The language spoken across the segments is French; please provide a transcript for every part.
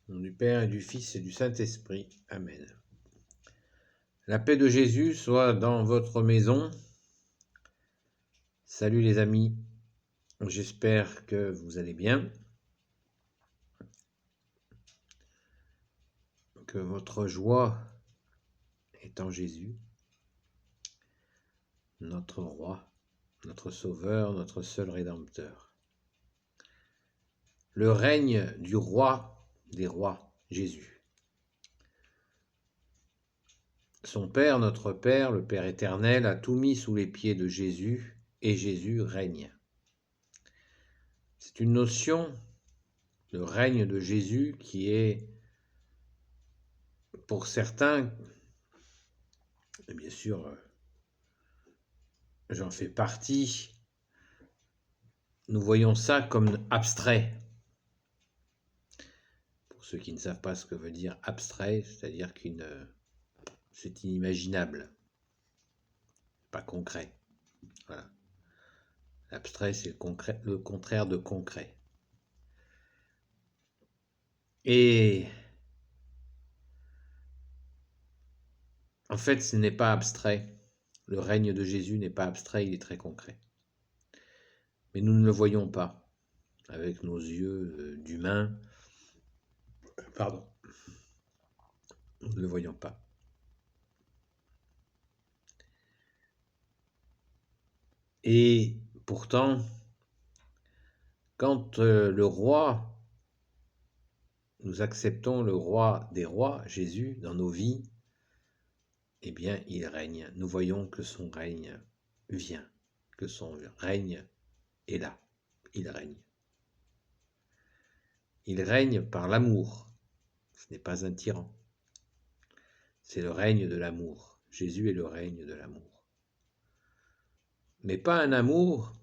Au nom du Père et du Fils et du Saint-Esprit. Amen. La paix de Jésus soit dans votre maison. Salut les amis, j'espère que vous allez bien, que votre joie est en Jésus, notre roi, notre sauveur, notre seul rédempteur. Le règne du roi des rois, Jésus. Son Père, notre Père, le Père éternel, a tout mis sous les pieds de Jésus, et Jésus règne. C'est une notion, le règne de Jésus, qui est, pour certains, et bien sûr, j'en fais partie, nous voyons ça comme abstrait. Pour ceux qui ne savent pas ce que veut dire abstrait, c'est-à-dire que c'est inimaginable, pas concret. Voilà. L'abstrait, c'est le contraire de concret. Et en fait, ce n'est pas abstrait. Le règne de Jésus n'est pas abstrait, il est très concret. Mais nous ne le voyons pas avec nos yeux d'humains. Pardon. Nous ne le voyons pas. Et pourtant, quand le roi, nous acceptons le roi des rois, Jésus, dans nos vies, eh bien, il règne. Nous voyons que son règne vient, que son règne est là. Il règne. Il règne par l'amour. Ce n'est pas un tyran. C'est le règne de l'amour. Jésus est le règne de l'amour. Mais pas un amour,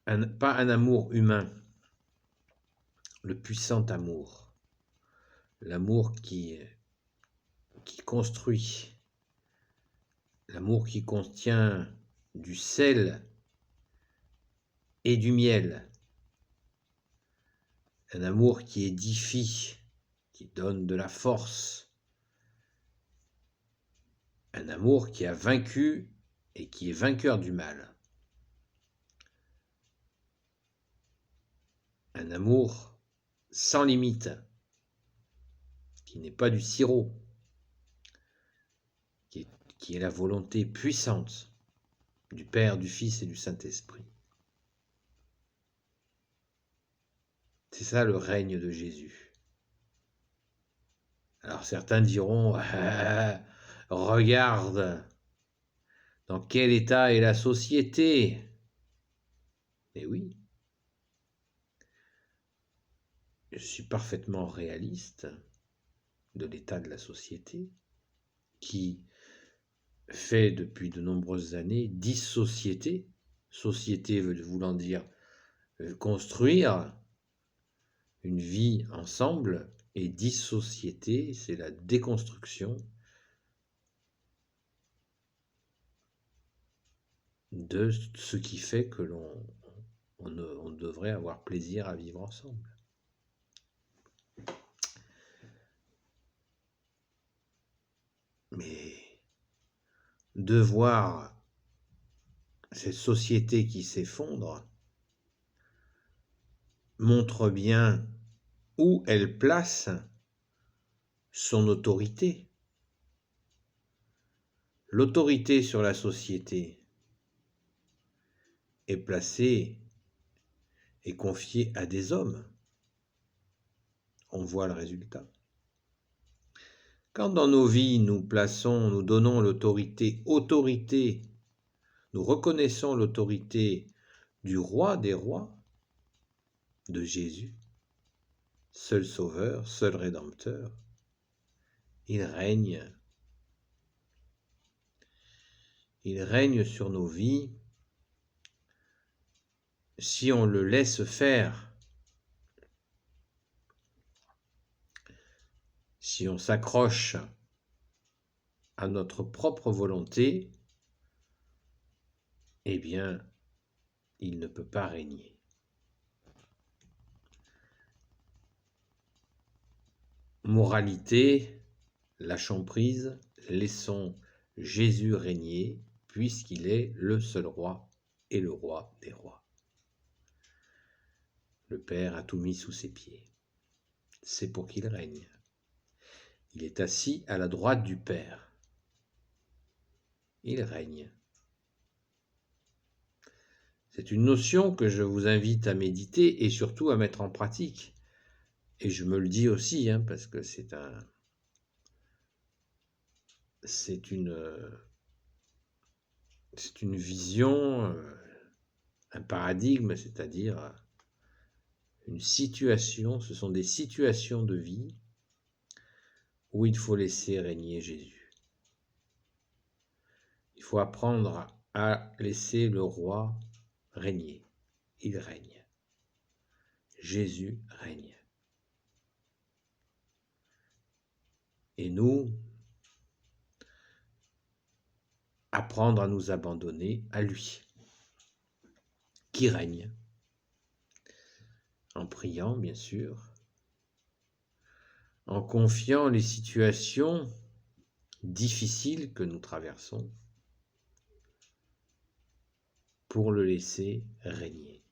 pas un amour humain, le puissant amour, l'amour qui construit, l'amour qui contient du sel et du miel, un amour qui édifie, qui donne de la force, un amour qui a vaincu et qui est vainqueur du mal, un amour sans limite, qui n'est pas du sirop, qui est la volonté puissante du Père, du Fils et du Saint-Esprit. C'est ça le règne de Jésus. Alors certains diront, regarde, dans quel état est la société? Eh oui, je suis parfaitement réaliste de l'état de la société qui fait depuis de nombreuses années 10 sociétés, société voulant dire construire une vie ensemble, et 10 sociétés, c'est la déconstruction de ce qui fait que on devrait avoir plaisir à vivre ensemble. Mais de voir cette société qui s'effondre montre bien où elle place son autorité. L'autorité sur la société est placée et confiée à des hommes. On voit le résultat. Quand dans nos vies nous donnons l'autorité, nous reconnaissons l'autorité du roi des rois, de Jésus, seul sauveur, seul rédempteur, il règne sur nos vies si on le laisse faire, si on s'accroche à notre propre volonté, eh bien, il ne peut pas régner. moralité, lâchons prise, laissons Jésus régner, puisqu'il est le seul roi et le roi des rois. Le Père a tout mis sous ses pieds. C'est pour qu'il règne. Il est assis à la droite du Père. Il règne. C'est une notion que je vous invite à méditer et surtout à mettre en pratique. Et je me le dis aussi, parce que c'est une vision, un paradigme, c'est-à-dire une situation, ce sont des situations de vie où il faut laisser régner Jésus. Il faut apprendre à laisser le roi régner. Il règne. Jésus règne. Et nous, apprendre à nous abandonner à lui, qui règne, en priant bien sûr, en confiant les situations difficiles que nous traversons pour le laisser régner.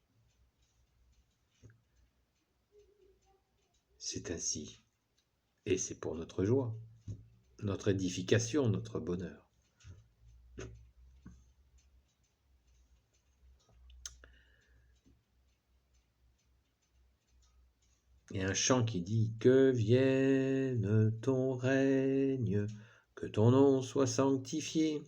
C'est ainsi, et c'est pour notre joie, notre édification, notre bonheur. Il y a un chant qui dit « Que vienne ton règne, que ton nom soit sanctifié,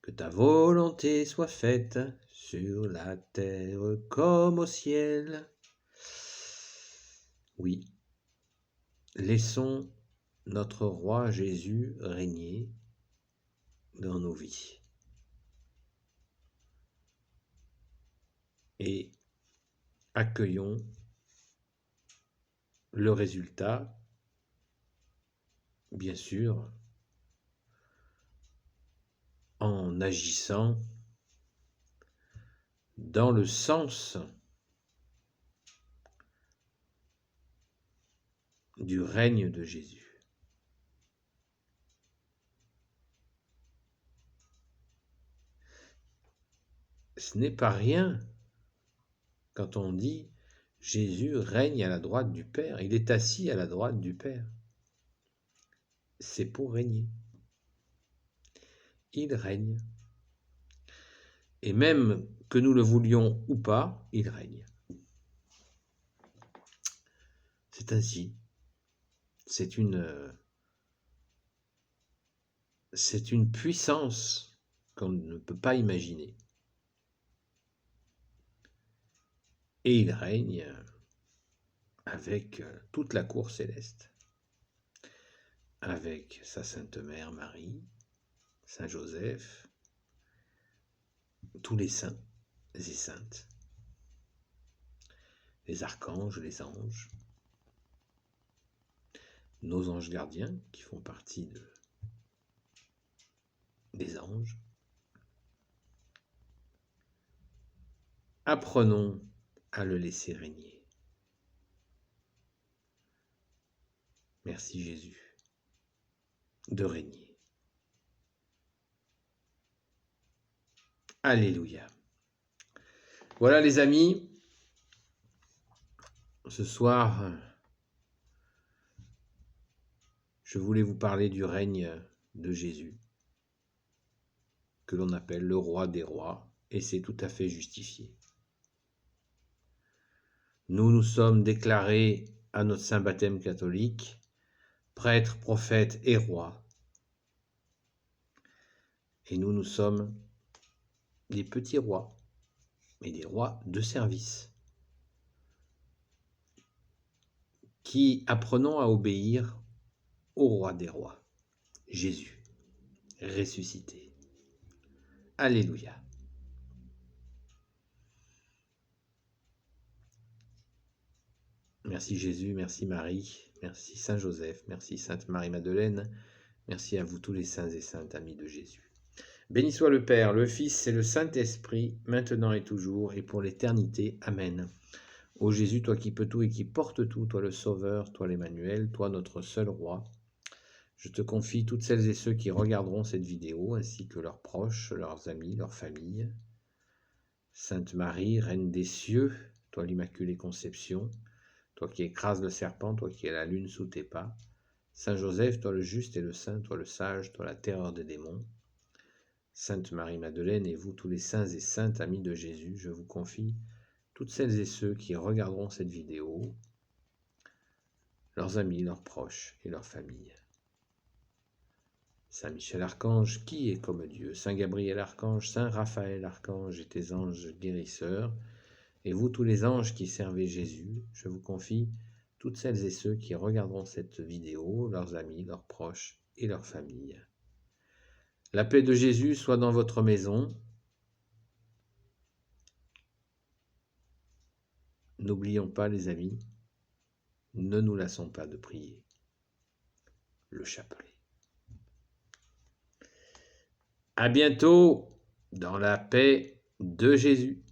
que ta volonté soit faite sur la terre comme au ciel. » Oui, laissons notre roi Jésus régner dans nos vies. Et accueillons le résultat, bien sûr, en agissant dans le sens du règne de Jésus. Ce n'est pas rien quand on dit Jésus règne à la droite du Père, il est assis à la droite du Père. C'est pour régner. Il règne. Et même que nous le voulions ou pas, il règne. C'est ainsi. C'est une puissance qu'on ne peut pas imaginer. Et il règne avec toute la cour céleste, avec sa Sainte Mère Marie, Saint Joseph, tous les saints et saintes, les archanges, les anges, nos anges gardiens qui font partie des anges. Apprenons à le laisser régner. Merci Jésus de régner. Alléluia. Voilà les amis, ce soir, je voulais vous parler du règne de Jésus, que l'on appelle le roi des rois, et c'est tout à fait justifié. Nous nous sommes déclarés à notre saint baptême catholique, prêtres, prophètes et rois. Et nous sommes des petits rois, mais des rois de service, qui apprenons à obéir au roi des rois, Jésus, ressuscité. Alléluia. Merci Jésus, merci Marie, merci Saint Joseph, merci Sainte Marie-Madeleine, merci à vous tous les saints et saintes amis de Jésus. Béni soit le Père, le Fils et le Saint-Esprit, maintenant et toujours et pour l'éternité. Amen. Ô Jésus, toi qui peux tout et qui portes tout, toi le Sauveur, toi l'Emmanuel, toi notre seul roi, je te confie toutes celles et ceux qui regarderont cette vidéo, ainsi que leurs proches, leurs amis, leurs familles. Sainte Marie, Reine des cieux, toi l'Immaculée Conception, toi qui écrases le serpent, toi qui as la lune sous tes pas. Saint Joseph, toi le juste et le saint, toi le sage, toi la terreur des démons. Sainte Marie-Madeleine et vous tous les saints et saintes amis de Jésus, je vous confie toutes celles et ceux qui regarderont cette vidéo, leurs amis, leurs proches et leurs familles. Saint Michel Archange, qui est comme Dieu, Saint Gabriel Archange, Saint Raphaël Archange et tes anges guérisseurs, et vous tous les anges qui servez Jésus, je vous confie toutes celles et ceux qui regarderont cette vidéo, leurs amis, leurs proches et leurs familles. La paix de Jésus soit dans votre maison. N'oublions pas, les amis, ne nous lassons pas de prier le chapelet. À bientôt dans la paix de Jésus.